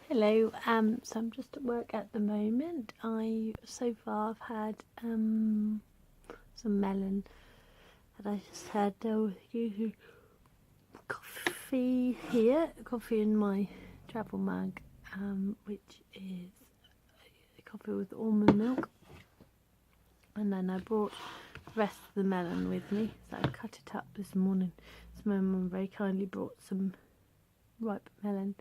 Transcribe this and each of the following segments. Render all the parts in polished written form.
Hello, so I'm just at work at the moment. So far I've had some melon that I just had using coffee here, coffee in my travel mug, which is coffee with almond milk, and then I brought the rest of the melon with me, so I cut it up this morning. So my mum very kindly brought some ripe melon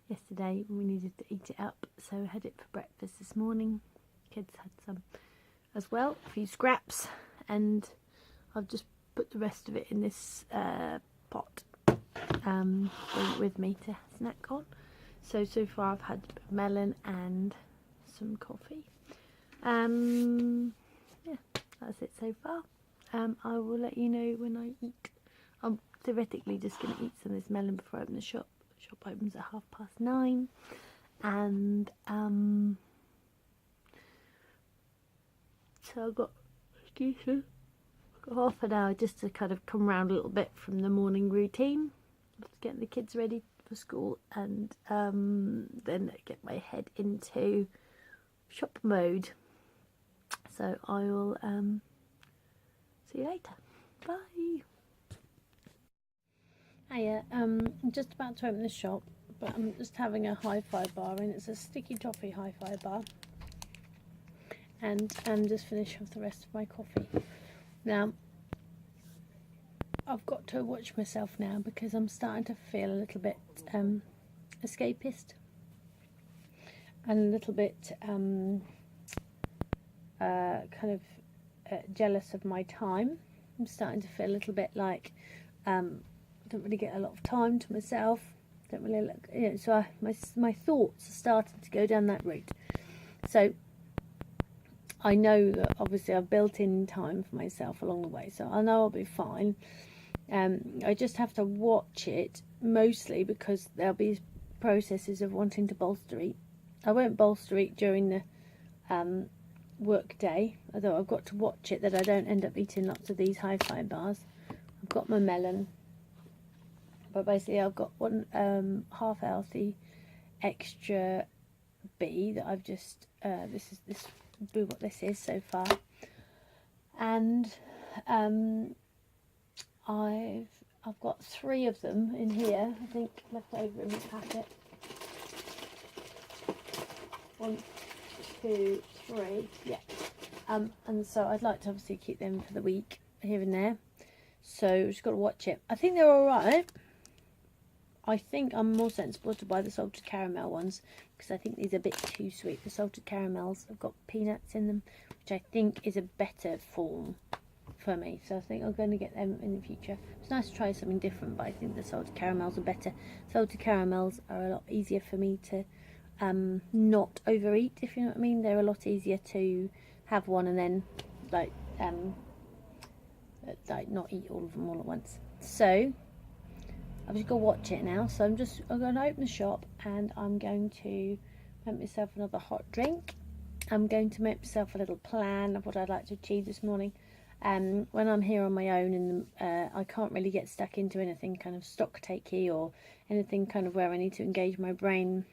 yesterday when we needed to eat it up, so I had it for breakfast this morning. Kids had some as well, a few scraps, and I've just put the rest of it in this pot, bring it with me to snack on. So far I've had melon and some coffee. Yeah, that's it so far. I will let you know when I eat. I'm theoretically just going to eat some of this melon before I open the shop. The shop opens at 9:30, and so I've got half an hour just to kind of come round a little bit from the morning routine, getting the kids ready for school, and then get my head into shop mode. So I will see you later. Bye. Hiya, I'm just about to open the shop, but I'm just having a hi-fi bar, and it's a sticky toffee hi-fi bar, and just finish off the rest of my coffee. Now I've got to watch myself now because I'm starting to feel a little bit escapist and a little bit kind of jealous of my time. I'm starting to feel a little bit like I don't really get a lot of time to myself. Don't really look, so my thoughts are starting to go down that route. So I know that obviously I've built in time for myself along the way, so I know I'll be fine. I just have to watch it, mostly because there'll be processes of wanting to bolster eat. I won't bolster eat during the work day, although I've got to watch it that I don't end up eating lots of these hi-fi bars. I've got my melon, but basically I've got one half healthy extra B that I've just this will be what this is so far, and I've got 3 of them in here, I think, left over in the packet. 1, 2, 3, yeah. And so I'd like to obviously keep them for the week here and there. So just got to watch it. I think they're all right. I think I'm more sensible to buy the salted caramel ones because I think these are a bit too sweet. The salted caramels have got peanuts in them, which I think is a better form for me. So I think I'm going to get them in the future. It's nice to try something different, but I think the salted caramels are better. Salted caramels are a lot easier for me to not overeat, if you know what I mean. They're a lot easier to have one and then like not eat all of them all at once. So I've just got to watch it now. So I'm going to open the shop and I'm going to make myself another hot drink. I'm going to make myself a little plan of what I'd like to achieve this morning. When I'm here on my own, and I can't really get stuck into anything kind of stock takey or anything kind of where I need to engage my brain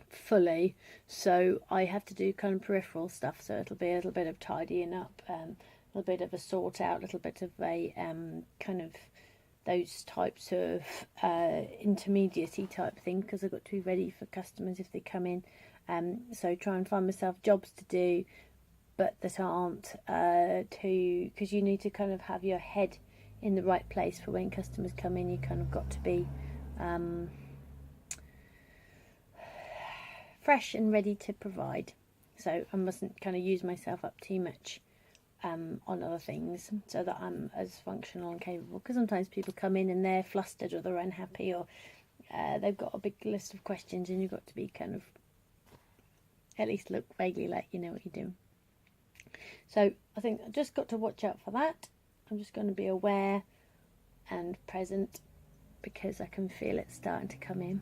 fully, so I have to do kind of peripheral stuff. So it'll be a little bit of tidying up, a little bit of a sort out, a little bit of a kind of those types of intermediate-y type thing, because I've got to be ready for customers if they come in. So try and find myself jobs to do, but that aren't because you need to kind of have your head in the right place for when customers come in. You kind of got to be fresh and ready to provide. So I mustn't kind of use myself up too much on other things, so that I'm as functional and capable, because sometimes people come in and they're flustered or they're unhappy, or they've got a big list of questions, and you've got to be kind of at least look vaguely like you know what you're doing. So I think I've just got to watch out for that. I'm just going to be aware and present because I can feel it starting to come in,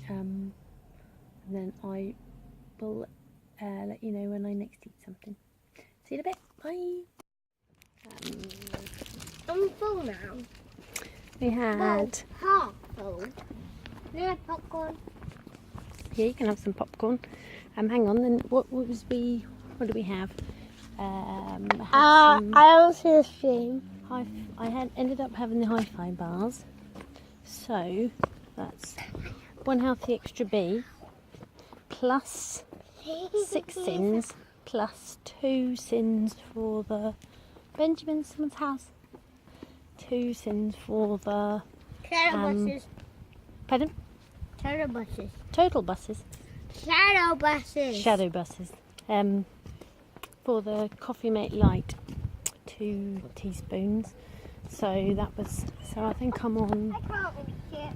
and then I will let you know when I next eat something. See you in a bit. Bye. I'm full now. We had Well, half full. Yeah, popcorn. Yeah, you can have some popcorn. Hang on. Then what do we have? I don't see the stream. Ended up having the hi-fi bars. So that's one healthy extra B plus 6 sins plus 2 sins for the Benjamin someone's house. 2 sins for the Shadow buses. Pardon? Shadow buses. Total buses. Shadow buses. Shadow buses. For the Coffee Mate Light, 2 teaspoons. So I think I'm on. I can't reach it.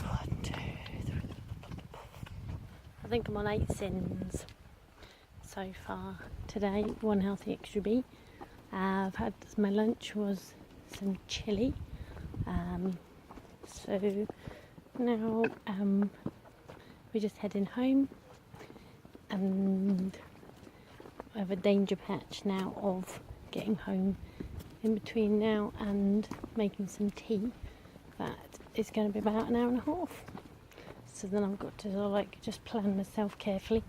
1, 2, 3. I think I'm on 8 sins so far today. 1 healthy extra B. I've had my lunch was some chilli. So now we're just heading home, and I have a danger patch now of getting home in between now and making some tea. That is going to be about an hour and a half. So then I've got to just plan myself carefully.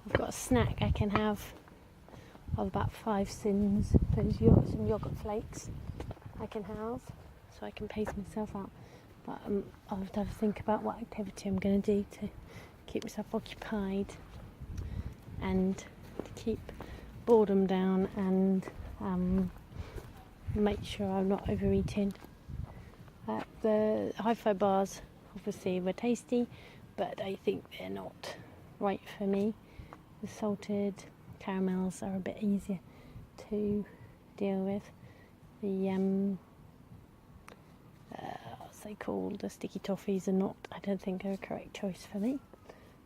I've got a snack I can have of about 5 sins. There's some yogurt flakes I can have, so I can pace myself out. But I'll have to think about what activity I'm going to do to keep myself occupied and to keep boredom down and make sure I'm not overeating. The hi-fi bars obviously were tasty, but I think they're not right for me. The salted caramels are a bit easier to deal with. The what's they called, the sticky toffees I don't think are a correct choice for me.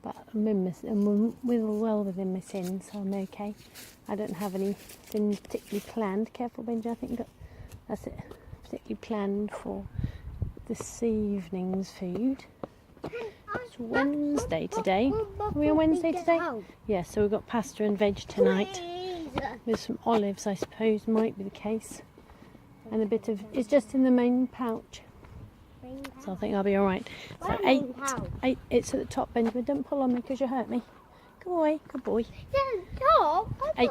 But I'm well within my sins, so I'm okay. I don't have anything particularly planned. Careful, Benji, I think that's it. Particularly planned for this evening's food. It's Wednesday today. Are we on Wednesday today? Yeah, so we've got pasta and veg tonight. With some olives, I suppose, might be the case. And a bit of, it's just in the main pouch. So I think I'll be alright. So 8, it's at the top, Benjamin. Don't pull on me because you hurt me. Go away, good boy. 8,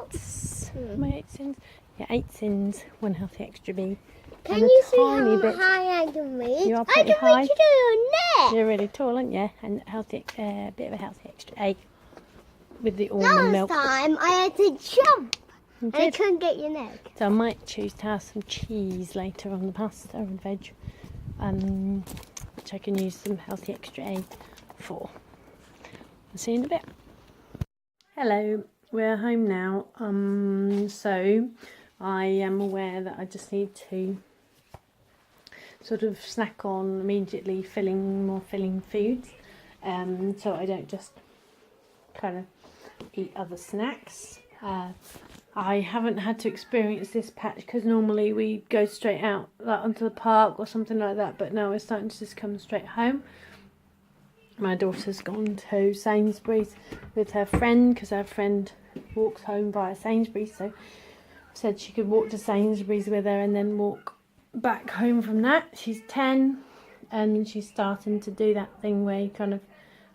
my 8 sins. Yeah, 8 sins, 1 healthy extra B. Can you see how high I can reach? You are pretty high. I can reach to your neck. You're really tall, aren't you? And healthy, bit of a healthy extra A with the almond milk. Last time I had to jump and I couldn't get your neck. So I might choose to have some cheese later on the pasta and veg, which I can use some healthy extra A for. I'll see you in a bit. Hello, we're home now. So I am aware that I just need to sort of snack on immediately, more filling foods, so I don't just kind of eat other snacks. I haven't had to experience this patch because normally we go straight out like onto the park or something like that, but now we're starting to just come straight home. My daughter's gone to Sainsbury's with her friend because her friend walks home via Sainsbury's, so said she could walk to Sainsbury's with her and then walk back home from that. She's 10 and she's starting to do that thing where you kind of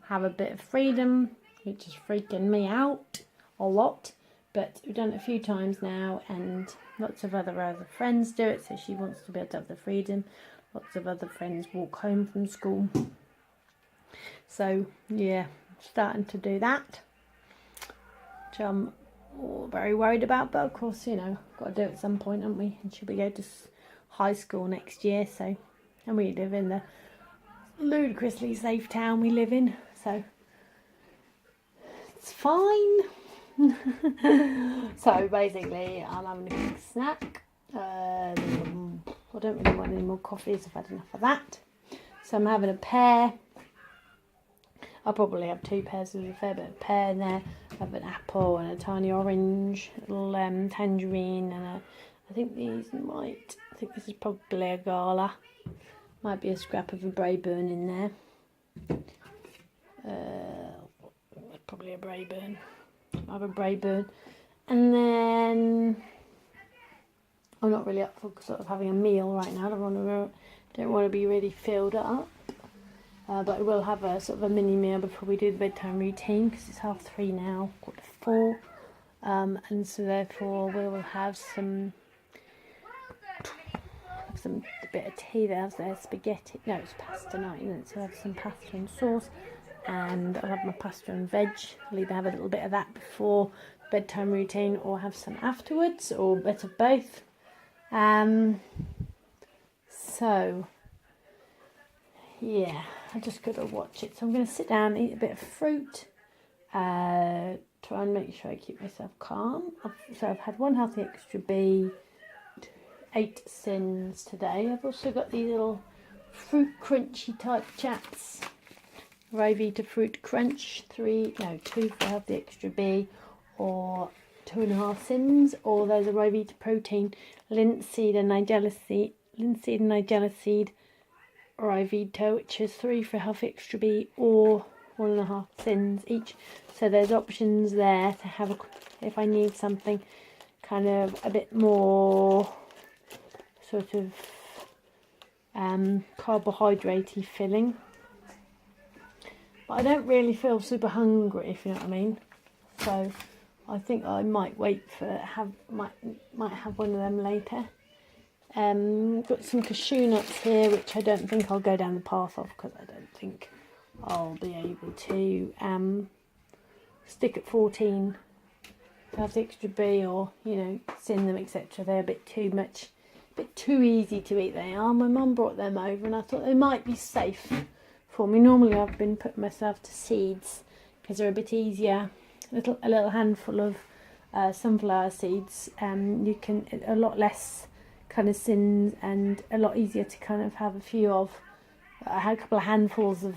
have a bit of freedom, which is freaking me out a lot, but we've done it a few times now and lots of other friends do it, so she wants to be able to have the freedom. Lots of other friends walk home from school, so yeah, starting to do that, which I'm very worried about, but of course, you know, got to do it at some point, haven't we? And she'll be going to high school next year, so, and we live in the ludicrously safe town we live in, so it's fine. So basically I'm having a quick snack. I don't really want any more coffees, I've had enough of that, so I'm having a pear. I'll probably have 2 pears, there's a fair bit of pear in there. I have an apple and a tiny orange, little tangerine, and I think this is probably a gala. Might be a scrap of a Braeburn in there. Probably a Braeburn. I have a Braeburn. And then I'm not really up for sort of having a meal right now. I don't want to be really filled up. but I will have a sort of a mini meal before we do the bedtime routine, because it's 3:30 now, 4:45, and so therefore we will have a bit of tea. There's spaghetti. No, it's pasta night, isn't it? So I'll have some pasta and sauce, and I'll have my pasta and veg. I'll either have a little bit of that before bedtime routine or have some afterwards, or a bit of both. So yeah, I just got to watch it. So I'm going to sit down, eat a bit of fruit, try and make sure I keep myself calm. So I've had 1 healthy extra B, 8 sins today. I've also got these little fruit crunchy type chats. Ryvita Fruit Crunch, 2 for healthy extra B, or 2.5 sins. Or there's a Ryvita Protein linseed and nigella seed Ryvita, which is 3 for healthy extra B, or 1.5 sins each. So there's options there to have if I need something kind of a bit more sort of carbohydrate-y filling. But I don't really feel super hungry, if you know what I mean. So I think I might wait for might have one of them later. Got some cashew nuts here, which I don't think I'll go down the path of, because I don't think I'll be able to stick at 14 to have the extra B, or sin them, etc. They're a bit too much, a bit too easy to eat. They are. My mum brought them over, and I thought they might be safe for me. Normally I've been putting myself to seeds because they're a bit easier. A little handful of sunflower seeds. You can a lot less kind of sins, and a lot easier to kind of have a few of. I had a couple of handfuls of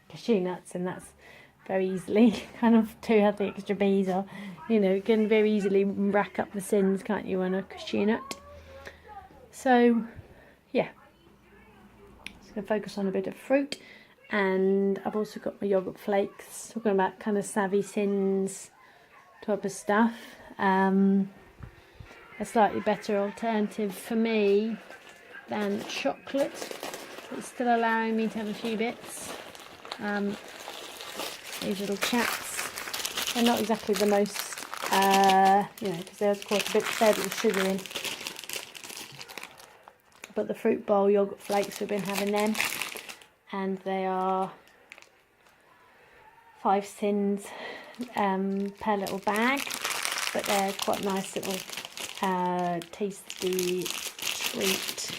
cashew nuts, and that's very easily kind of 2 healthy extra B's, or you can very easily rack up the sins, can't you, on a cashew nut? So yeah, just gonna focus on a bit of fruit. And I've also got my yogurt flakes, talking about kind of savvy sins type of stuff. A slightly better alternative for me than chocolate. It's still allowing me to have a few bits. These little chaps. They're not exactly the most, because there's quite a bit of sugar in. But the fruit bowl yogurt flakes, we've been having them. And they are 5 sins per little bag, but they're quite nice little tasty treat,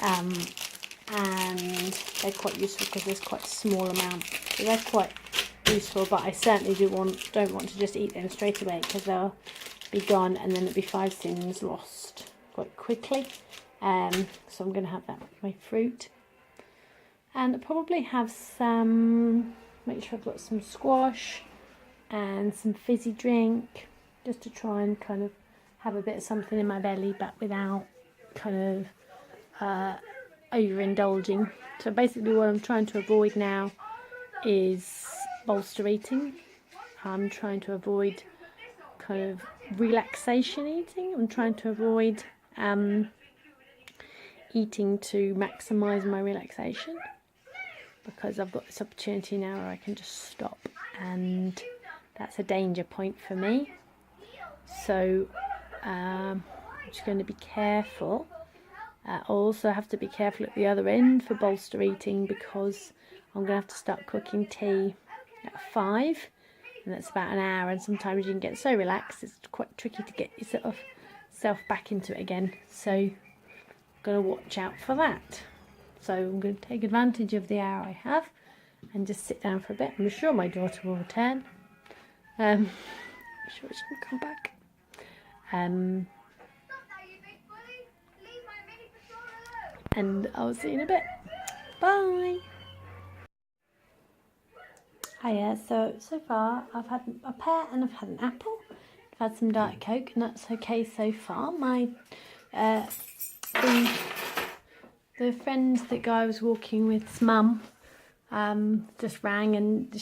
and they're quite useful because there's quite a small amount, so they're quite useful. But I certainly don't want to just eat them straight away, because they'll be gone and then it'll be 5 sins lost quite quickly. So I'm going to have that with my fruit. And I'll probably have make sure I've got some squash and some fizzy drink, just to try and kind of have a bit of something in my belly, but without kind of overindulging. So basically what I'm trying to avoid now is bolster eating. I'm trying to avoid kind of relaxation eating. I'm trying to avoid eating to maximise my relaxation, because I've got this opportunity now where I can just stop, and that's a danger point for me. So I'm just going to be careful. I also have to be careful at the other end for bolster eating, because I'm going to have to start cooking tea at 5, and that's about an hour, and sometimes you can get so relaxed it's quite tricky to get yourself back into it again. So I'm going to watch out for that. So I'm going to take advantage of the hour I have and just sit down for a bit. I'm sure my daughter will return. I'm sure she'll come back. And I'll see you in a bit. Bye. Hiya. So far I've had a pear and I've had an apple. I've had some Diet Coke, and that's okay so far. My the friend that guy I was walking with's mum just rang, and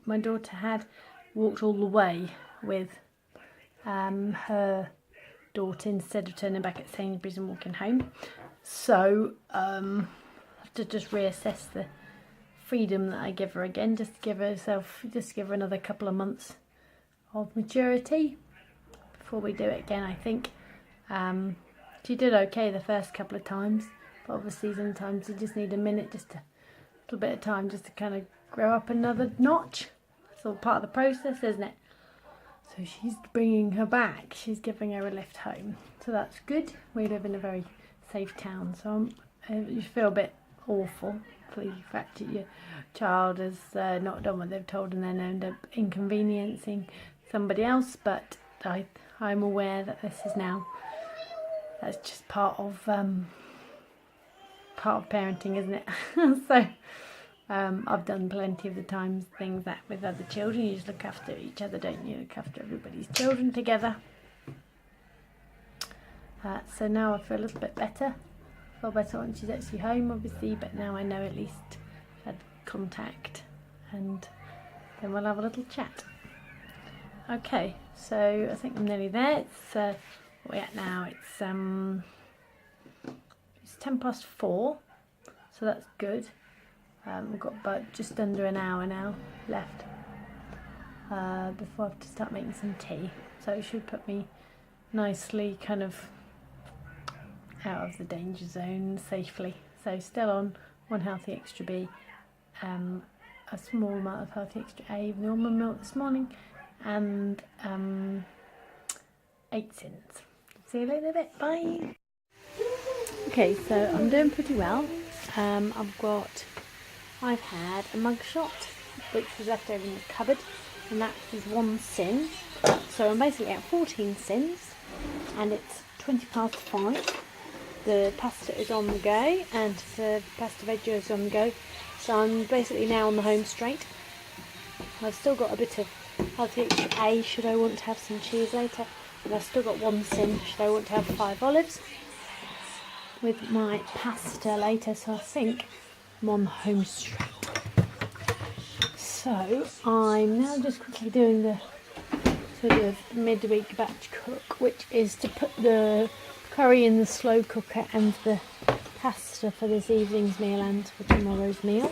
my daughter had walked all the way with her daughter instead of turning back at Sainsbury's and walking home. So I've have to just reassess the freedom that I give her again, just to give her another couple of months of maturity before we do it again, I think. She did okay the first couple of times, but obviously sometimes you just need a minute, just a little bit of time just to kind of grow up another notch. It's all part of the process, isn't it? So she's bringing her back, she's giving her a lift home, so that's good. We live in a very safe town, so you feel a bit awful for the fact that your child has not done what they've told and then end up inconveniencing somebody else, but I'm aware that that's just part of parenting, isn't it? So I've done plenty of the times things that with other children, you just look after each other, don't you? Look after everybody's children together. So now I feel a little bit better. I feel better once she's actually home, obviously, but now I know at least I've had contact, and then we'll have a little chat. Okay, so I think I'm nearly there. It's what are we at now? It's 4:10, so that's good. We've got about just under an hour now left before I have to start making some tea. So it should put me nicely kind of out of the danger zone safely. So still on 1 healthy extra B, a small amount of healthy extra A with the almond milk this morning, and 8 cents. See you later in a bit. Bye. Okay, so I'm doing pretty well. I've had a mug shot which was left over in the cupboard, and that is 1 sin. So I'm basically at 14 sins, and it's 5:20. The pasta is on the go, and the pasta veggie is on the go. So I'm basically now on the home straight. I've still got a bit of healthy extra A should I want to have some cheese later, and I've still got 1 sin should I want to have 5 olives with my pasta later. So I think I'm on the home straight. So I'm now just quickly doing the sort of midweek batch cook, which is to put the curry in the slow cooker and the pasta for this evening's meal and for tomorrow's meal.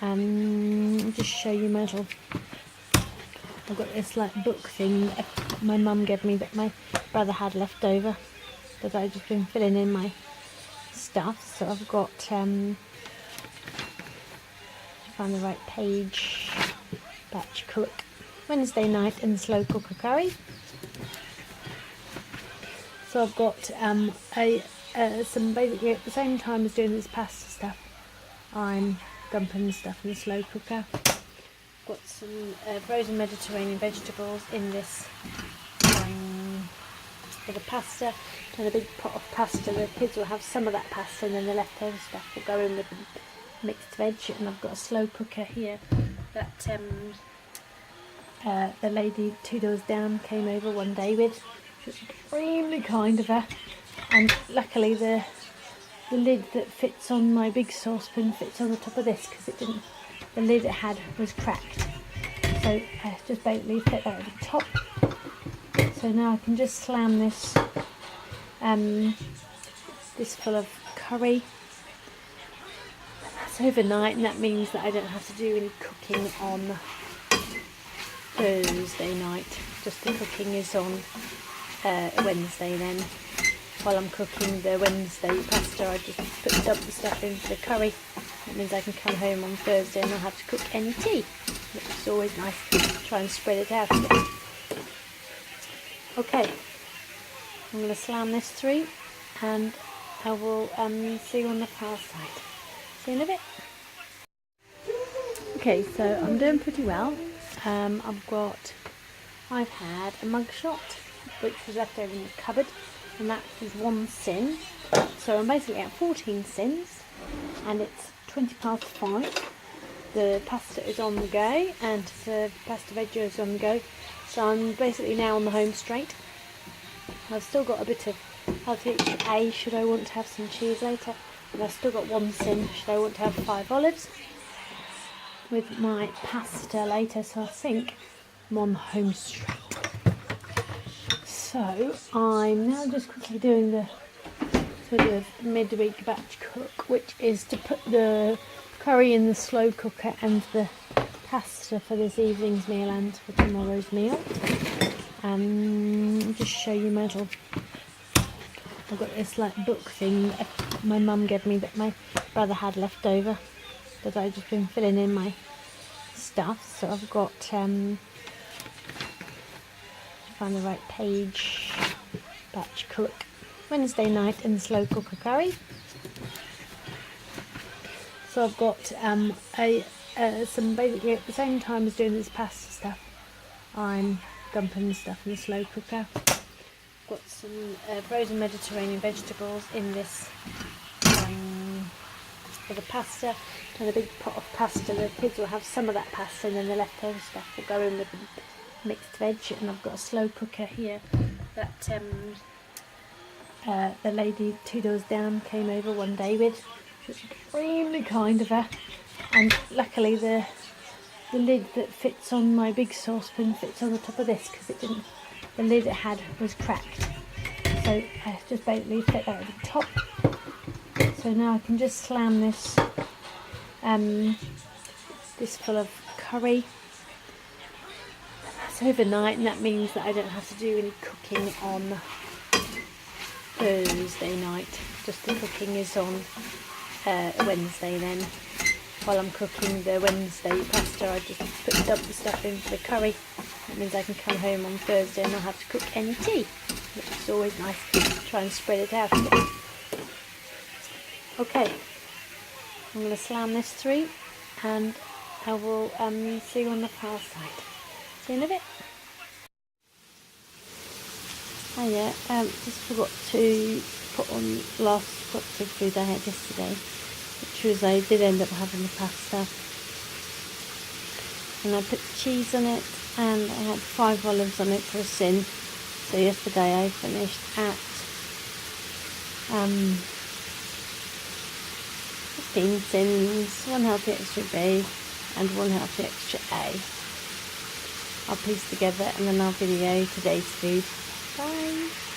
I'll just show you my little, I've got this like book thing that my mum gave me that my brother had left over, that I've just been filling in my stuff. So I've got find the right page. Batch cook, Wednesday night and slow cooker curry. So I've got some basically at the same time as doing this pasta stuff, I'm dumping the stuff in the slow cooker. Got some frozen Mediterranean vegetables in this for the pasta, and a big pot of pasta. The kids will have some of that pasta, and then the leftover stuff will go in with the mixed veg. And I've got a slow cooker here that the lady 2 doors down came over one day with, which was extremely kind of her. And luckily the lid that fits on my big saucepan fits on the top of this, because it didn't. The lid it had was cracked, so I just basically fit that at the top. So now I can just slam this this full of curry. That's overnight, and that means that I don't have to do any cooking on Thursday night. Just the cooking is on Wednesday then. While I'm cooking the Wednesday pasta, I just dump the stuff into the curry. That means I can come home on Thursday and not have to cook any tea, which is always nice to try and spread it out a bit. Okay, I'm going to slam this through, and I will see you on the far side. See you in a bit. Okay, so I'm doing pretty well. I've had a mug shot which was left over in the cupboard, and that is 1 sin. So I'm basically at 14 sins, and it's 5:20. The pasta is on the go, and the pasta veggie is on the go. So I'm basically now on the home straight. I've still got a bit of healthy extra A should I want to have some cheese later, and I've still got 1 sin should I want to have 5 olives with my pasta later. So I think I'm on the home straight. So I'm now just quickly doing the sort of midweek batch cook, which is to put the curry in the slow cooker and the pasta for this evening's meal and for tomorrow's meal. I'll just show you my little, I've got this like book thing that my mum gave me that my brother had left over, that I've just been filling in my stuff. So I've got find the right page. Batch cook, Wednesday night and slow cooker curry. So I've got some basically at the same time as doing this pasta stuff, I'm dumping the stuff in the slow cooker. Got some frozen Mediterranean vegetables in this for the pasta, and a big pot of pasta. The kids will have some of that pasta, and then the leftover stuff will go in with the mixed veg. And I've got a slow cooker here that the lady 2 doors down came over one day with, which was extremely kind of her. And luckily the lid that fits on my big saucepan fits on the top of this, because it didn't. The lid it had was cracked, so I just basically fit that at the top. So now I can just slam this this full of curry. That's overnight, and that means that I don't have to do any cooking on Thursday night. Just the cooking is on Wednesday then. While I'm cooking the Wednesday pasta, I just dump the stuff into the curry. That means I can come home on Thursday and not have to cook any tea, which is always nice to try and spread it out a bit. Okay, I'm going to slam this through, and I will see you on the far side. See you in a bit. Oh yeah, just forgot to put on last food I had yesterday, which was I did end up having the pasta, and I put cheese on it, and I had 5 olives on it for a sin. So yesterday I finished at 15 sins, 1 healthy extra B and 1 healthy extra A. I'll piece together and then I'll video today's food. Bye!